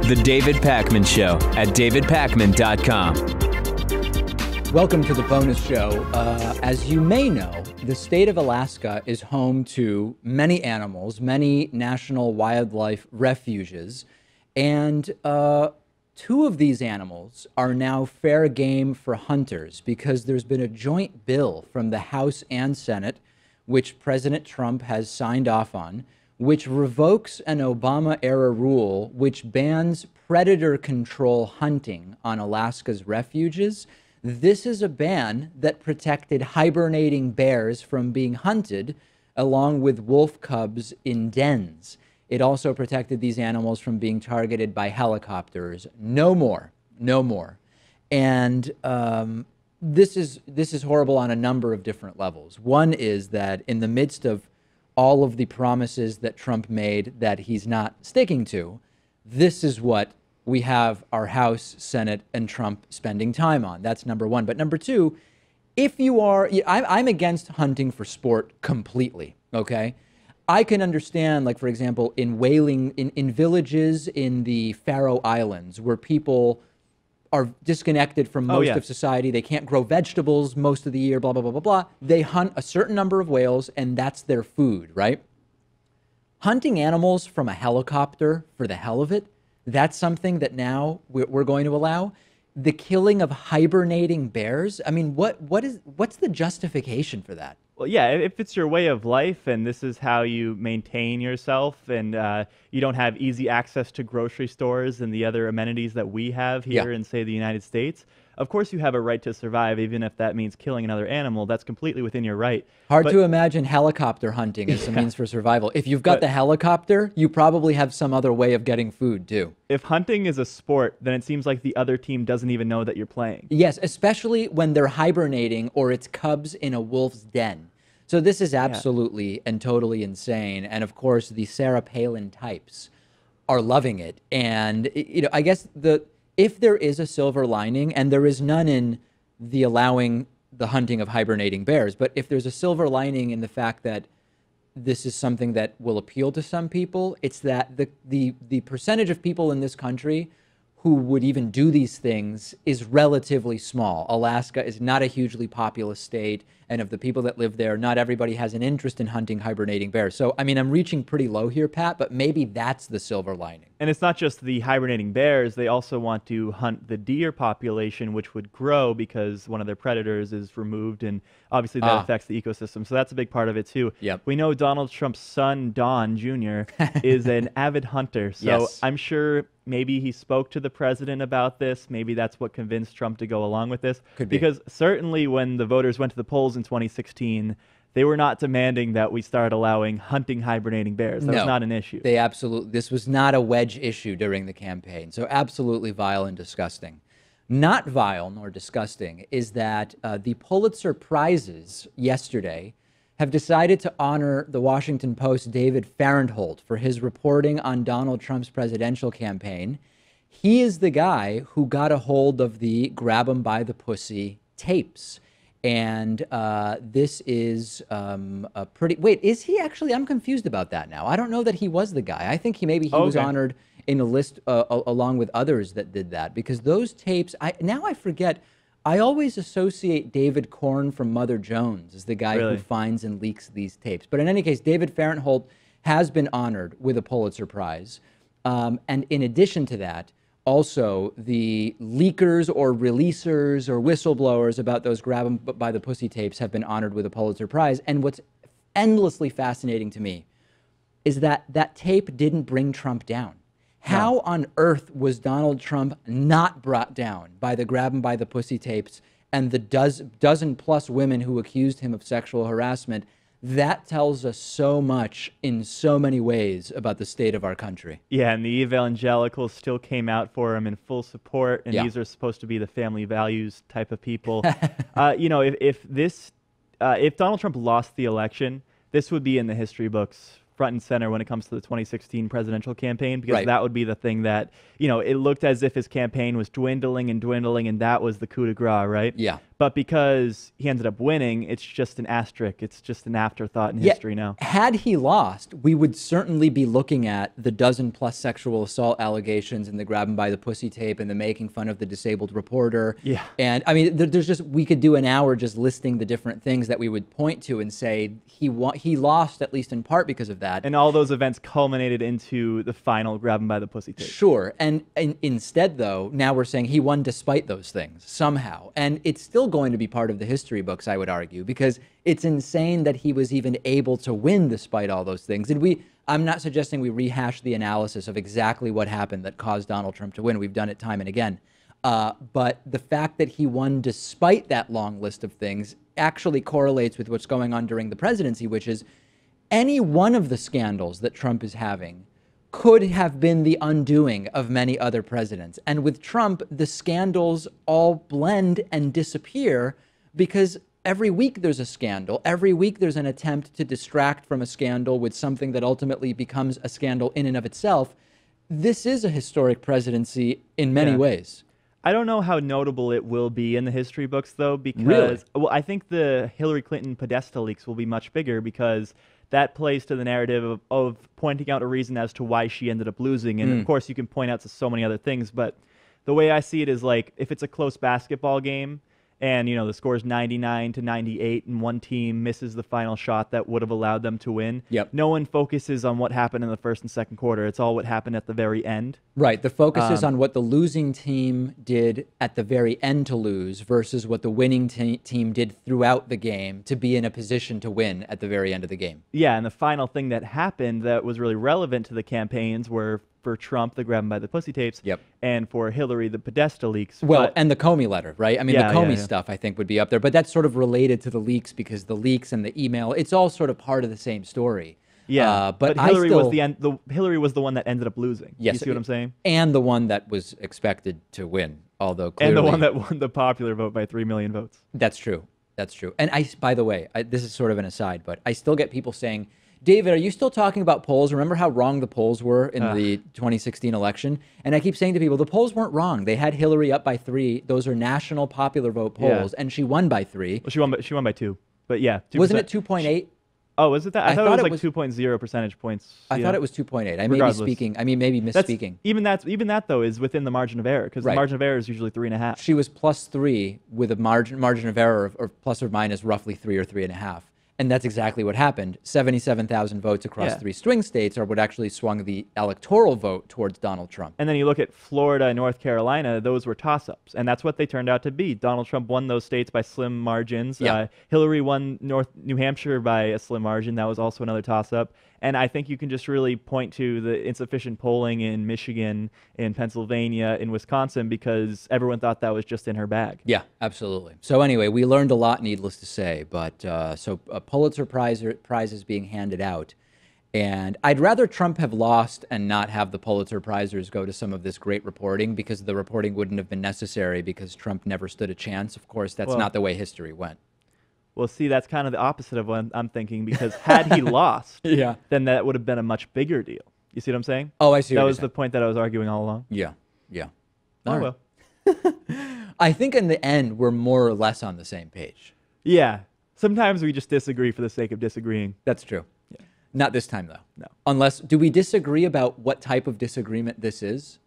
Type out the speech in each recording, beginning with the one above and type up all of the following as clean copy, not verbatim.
The David Pakman Show at davidpakman.com. Welcome to the bonus show. As you may know, the state of Alaska is home to many animals, many national wildlife refuges, and two of these animals are now fair game for hunters because there's been a joint bill from the House and Senate, which President Trump has signed off on, which revokes an Obama-era rule which bans predator control hunting on Alaska's refuges. This is a ban that protected hibernating bears from being hunted, along with wolf cubs in dens. It also protected these animals from being targeted by helicopters. No more. And this is horrible on a number of different levels. One is that in the midst of all of the promises that Trump made that he's not sticking to, this is what we have our House, Senate, and Trump spending time on. That's number one. But number two, if you are, I'm against hunting for sport completely, okay? I can understand, like, for example, in whaling, in villages in the Faroe Islands where people are disconnected from most of society. They can't grow vegetables most of the year, blah, blah, blah, blah, blah. They hunt a certain number of whales, and that's their food, right? Hunting animals from a helicopter for the hell of it, that's something that now we're going to allow. The killing of hibernating bears. I mean, what's the justification for that? Well, yeah, if it's your way of life and this is how you maintain yourself and you don't have easy access to grocery stores and the other amenities that we have here in, say, the United States, of course you have a right to survive, even if that means killing another animal. That's completely within your right. Hard to imagine helicopter hunting as a means for survival. If you've got the helicopter, you probably have some other way of getting food, too. If hunting is a sport, then it seems like the other team doesn't even know that you're playing. Yes, especially when they're hibernating or it's cubs in a wolf's den. So this is absolutely and totally insane. And of course, the Sarah Palin types are loving it. And, you know, I guess if there is a silver lining, and there is none in the allowing the hunting of hibernating bears, but if there's a silver lining in the fact that this is something that will appeal to some people, it's that the percentage of people in this country who would even do these things is relatively small. Alaska is not a hugely populous state, and of the people that live there, not everybody has an interest in hunting hibernating bears. So, I mean, I'm reaching pretty low here, Pat, but maybe that's the silver lining. And it's not just the hibernating bears. They also want to hunt the deer population, which would grow because one of their predators is removed, and obviously that affects the ecosystem. So that's a big part of it, too. Yep. We know Donald Trump's son, Don Jr., is an avid hunter. So I'm sure maybe he spoke to the president about this. Maybe that's what convinced Trump to go along with this. Could be. Because certainly when the voters went to the polls in 2016, they were not demanding that we start allowing hunting hibernating bears. That was not an issue. This was not a wedge issue during the campaign. So absolutely vile and disgusting. Not vile nor disgusting is that the Pulitzer Prizes yesterday have decided to honor the Washington Post's David Farenthold for his reporting on Donald Trump's presidential campaign. He is the guy who got a hold of the grab 'em by the pussy tapes. And this is a pretty... Wait, is he actually... I'm confused about that now. I don't know that he was the guy. I think he was honored in a list along with others that did that. Because those tapes... Now I forget... I always associate David Korn from Mother Jones as the guy who finds and leaks these tapes. But in any case, David Farenthold has been honored with a Pulitzer Prize. And in addition to that, also the leakers or releasers or whistleblowers about those grab 'em by the pussy tapes have been honored with a Pulitzer Prize. And what's endlessly fascinating to me is that that tape didn't bring Trump down. How on earth was Donald Trump not brought down by the grab 'em by the pussy tapes and the dozen plus women who accused him of sexual harassment? That tells us so much in so many ways about the state of our country. Yeah, and the evangelicals still came out for him in full support, and these are supposed to be the family values type of people. You know, if Donald Trump lost the election, this would be in the history books front and center when it comes to the 2016 presidential campaign, because that would be the thing that, you know, it looked as if his campaign was dwindling and dwindling, and that was the coup de grace, right? Yeah. But because he ended up winning, it's just an asterisk. It's just an afterthought in history now. Had he lost, we would certainly be looking at the dozen-plus sexual assault allegations and the grab him by the pussy tape and the making fun of the disabled reporter. Yeah. And I mean, we could do an hour just listing the different things that we would point to and say he lost, at least in part because of that. And all those events culminated into the final grab him by the pussy tape. Sure. And instead, though, now we're saying he won despite those things somehow. And it's still going to be part of the history books, I would argue, because it's insane that he was even able to win despite all those things. And I'm not suggesting we rehash the analysis of exactly what happened that caused Donald Trump to win. We've done it time and again. But the fact that he won despite that long list of things actually correlates with what's going on during the presidency, which is any one of the scandals that Trump is having could have been the undoing of many other presidents. And with Trump, the scandals all blend and disappear because every week there's a scandal. Every week there's an attempt to distract from a scandal with something that ultimately becomes a scandal in and of itself. This is a historic presidency in many ways. I don't know how notable it will be in the history books, though, because Really? well, I think the Hillary Clinton Podesta leaks will be much bigger because that plays to the narrative of pointing out a reason as to why she ended up losing. And of course, you can point out to so many other things, but the way I see it is like if it's a close basketball game and, the score is 99-98 and one team misses the final shot that would have allowed them to win, no one focuses on what happened in the first and second quarter. It's all what happened at the very end. Right. The focus is on what the losing team did at the very end to lose versus what the winning team did throughout the game to be in a position to win at the very end of the game. Yeah, and the final thing that happened that was really relevant to the campaigns were for Trump, the grab him by the pussy tapes, and for Hillary, the Podesta leaks. Well, and the Comey letter, right? I mean, the Comey stuff, I think, would be up there. But that's sort of related to the leaks because the leaks and the email, it's all sort of part of the same story. Yeah, but Hillary was Hillary was the one that ended up losing. Yes, you see what I'm saying? And the one that was expected to win, although clearly... And the one that won the popular vote by 3 million votes. That's true. That's true. And by the way, this is sort of an aside, but I still get people saying, David, are you still talking about polls? Remember how wrong the polls were in the 2016 election? And I keep saying to people, the polls weren't wrong. They had Hillary up by 3. Those are national popular vote polls, and she won by 3. Well, she won by 2. But yeah, 2%. Wasn't it 2.8? Oh, was it that? I thought it was like 2.0 percentage points. I thought it was 2.8. I may be speaking. I mean, maybe misspeaking. Even that though is within the margin of error because the margin of error is usually 3.5. She was +3 with a margin of error of plus or minus roughly 3 or 3.5. And that's exactly what happened. 77,000 votes across 3 swing states are what actually swung the electoral vote towards Donald Trump. And then you look at Florida and North Carolina, those were toss-ups. And that's what they turned out to be. Donald Trump won those states by slim margins. Hillary won New Hampshire by a slim margin. That was also another toss-up. And I think you can just really point to the insufficient polling in Michigan, in Pennsylvania, in Wisconsin, because everyone thought that was just in her bag. Yeah, absolutely. So anyway, we learned a lot, needless to say. But so a Pulitzer Prize is being handed out. And I'd rather Trump have lost and not have the Pulitzer Prizers go to some of this great reporting because the reporting wouldn't have been necessary because Trump never stood a chance. Of course, that's not the way history went. Well, see, that's kind of the opposite of what I'm thinking because had he lost, then that would have been a much bigger deal. You see what I'm saying? Oh, I see. That was the point that I was arguing all along. Yeah, yeah. Oh, well. I think in the end, we're more or less on the same page. Yeah. Sometimes we just disagree for the sake of disagreeing. That's true. Yeah. Not this time, though. No. Unless, do we disagree about what type of disagreement this is?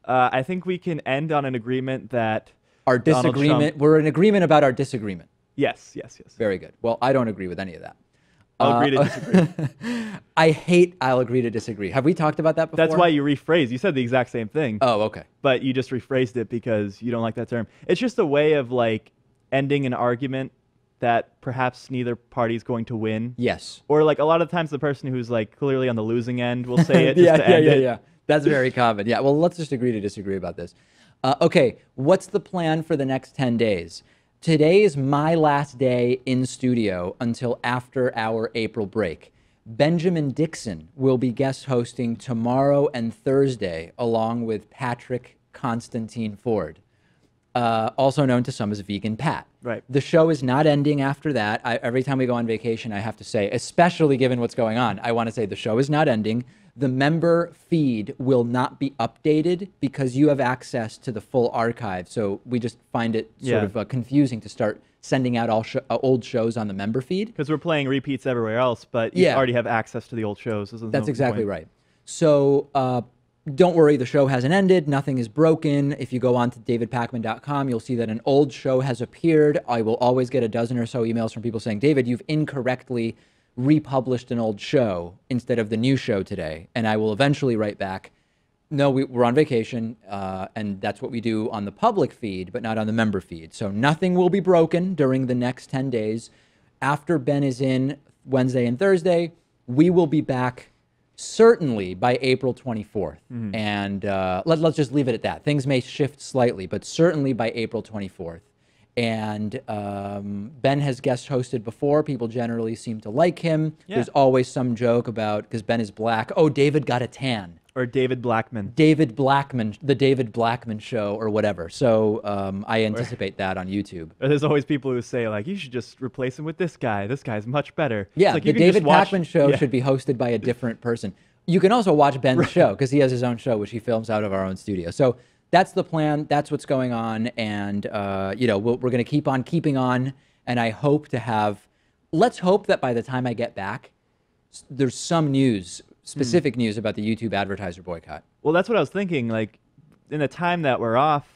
I think we can end on an agreement that our disagreement, we're in agreement about our disagreement. Yes. Very good. Well, I don't agree with any of that. I'll agree to disagree. I hate I'll agree to disagree. Have we talked about that before? That's why you rephrased. You said the exact same thing. Oh, okay. But you just rephrased it because you don't like that term. It's just a way of like ending an argument that perhaps neither party's going to win. Yes. Or like a lot of times the person who's like clearly on the losing end will say it just to end it. Yeah. That's very common. Yeah, well, let's just agree to disagree about this. Okay, what's the plan for the next 10 days? Today is my last day in studio until after our April break. Benjamin Dixon will be guest hosting tomorrow and Thursday, along with Patrick Constantine Ford, also known to some as Vegan Pat. Right. The show is not ending after that. Every time we go on vacation, I have to say, especially given what's going on, I want to say the show is not ending. The member feed will not be updated because you have access to the full archive. So we just find it sort of confusing to start sending out all old shows on the member feed. Because we're playing repeats everywhere else, but you already have access to the old shows. That's exactly right. So don't worry, the show hasn't ended. Nothing is broken. If you go on to davidpakman.com, you'll see that an old show has appeared. I will always get a dozen or so emails from people saying, David, you've incorrectly republished an old show instead of the new show today. And I will eventually write back, no, we're on vacation, and that's what we do on the public feed, but not on the member feed. So nothing will be broken during the next 10 days. After Ben is in Wednesday and Thursday, we will be back certainly by April 24th. And let's just leave it at that. Things may shift slightly, but certainly by April 24th. And Ben has guest hosted before. People generally seem to like him. There's always some joke about, because Ben is black, oh, David got a tan. Or David Blackman. David Blackman, the David Blackman show or whatever. So I anticipate that on YouTube. There's always people who say, like, you should just replace him with this guy. This guy's much better. Yeah, like, the David Blackman show should be hosted by a different person. You can also watch Ben's show because he has his own show, which he films out of our own studio. So that's the plan. That's what's going on. And, you know, we're going to keep on keeping on. And I hope to have, let's hope that by the time I get back, there's some news, specific news about the YouTube advertiser boycott. Well, that's what I was thinking. Like, in the time that we're off,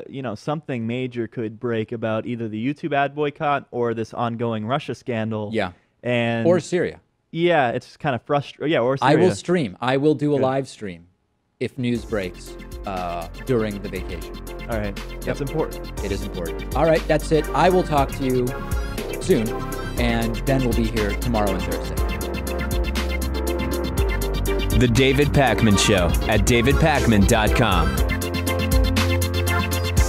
you know, something major could break about either the YouTube ad boycott or this ongoing Russia scandal. Yeah. And or Syria. Yeah, it's kind of frustrating. Yeah, or Syria. I will stream. I will do a live stream if news breaks during the vacation. All right. That's important. It is important. All right, that's it. I will talk to you soon, and Ben will be here tomorrow and Thursday. The David Pakman Show at davidpakman.com.